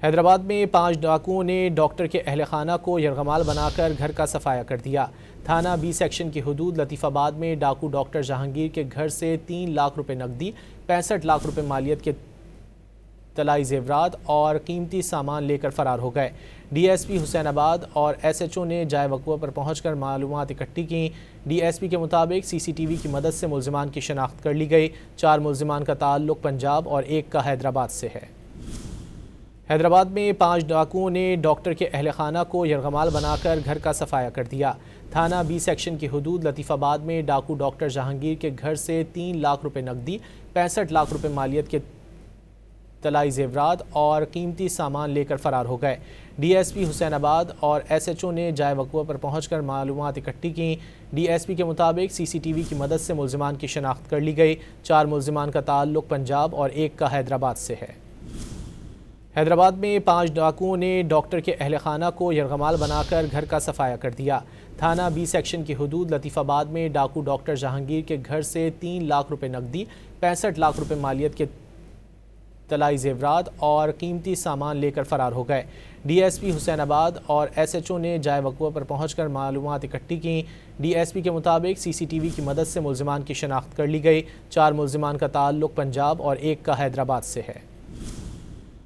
حیدرآباد میں 5 ڈاکوؤں نے ڈاکٹر کے اہل خانہ کو یرغمال بنا کر گھر کا صفایا کر دیا۔ تھانہ بی سیکشن کی حدود لطیف آباد میں ڈاکو ڈاکٹر جہانگیر کے گھر سے 3 لاکھ روپے نقدی، 65 لاکھ روپے مالیت کے طلائی زیورات اور قیمتی سامان لے کر فرار ہو گئے۔ ڈی ایس پی حسین آباد اور ایس ایچ او نے جائے وقوع پر پہنچ کر معلومات اکٹھی کی۔ ڈی ایس پی کے مطابق سی سی ٹی وی کی مدد سے ملزمان کی شناخت کر لی گئی۔ 4 ملزمان کا تعلق پنجاب اور ایک کا حیدرآباد سے ہے۔ حیدرآباد میں 5 ڈاکوؤں نے ڈاکٹر کے اہل خانہ کو یرغمال بنا کر گھر کا صفایا کر دیا۔ تھانہ بی سیکشن کی حدود لطیف آباد میں ڈاکو ڈاکٹر جہانگیر کے گھر سے 3 لاکھ روپے نقدی، 65 لاکھ روپے مالیت کے طلائی زیورات اور قیمتی سامان لے کر فرار ہو گئے۔ ڈی ایس پی حسین آباد اور ایس ایچ او نے جائے وقوع پر پہنچ کر معلومات اکٹھی کی۔ ڈی ایس پی کے مطابق سی سی ٹی وی کی مدد سے ملزمان کی شناخت کر لی گئی۔ 4 ملزمان کا تعلق پنجاب اور ایک کا حیدرآباد سے ہے۔ حیدرآباد میں 5 ڈاکوؤں نے ڈاکٹر کے اہل خانہ کو یرغمال بنا کر گھر کا صفایا کر دیا۔ تھانہ بی سیکشن کی حدود لطیف آباد میں ڈاکو ڈاکٹر جہانگیر کے گھر سے 3 لاکھ روپے نقدی، 65 لاکھ روپے مالیت کے طلائی زیورات اور قیمتی سامان لے کر فرار ہو گئے۔ ڈی ایس پی حسین آباد اور ایس ایچ او نے جائے وقوع پر پہنچ کر معلومات اکٹھی کی۔ ڈی ایس پی کے مطابق سی سی ٹی وی کی مدد سے ملزمان کی شناخت کر لی گئی۔ 4 ملزمان کا تعلق پنجاب اور ایک کا حیدرآباد سے ہے۔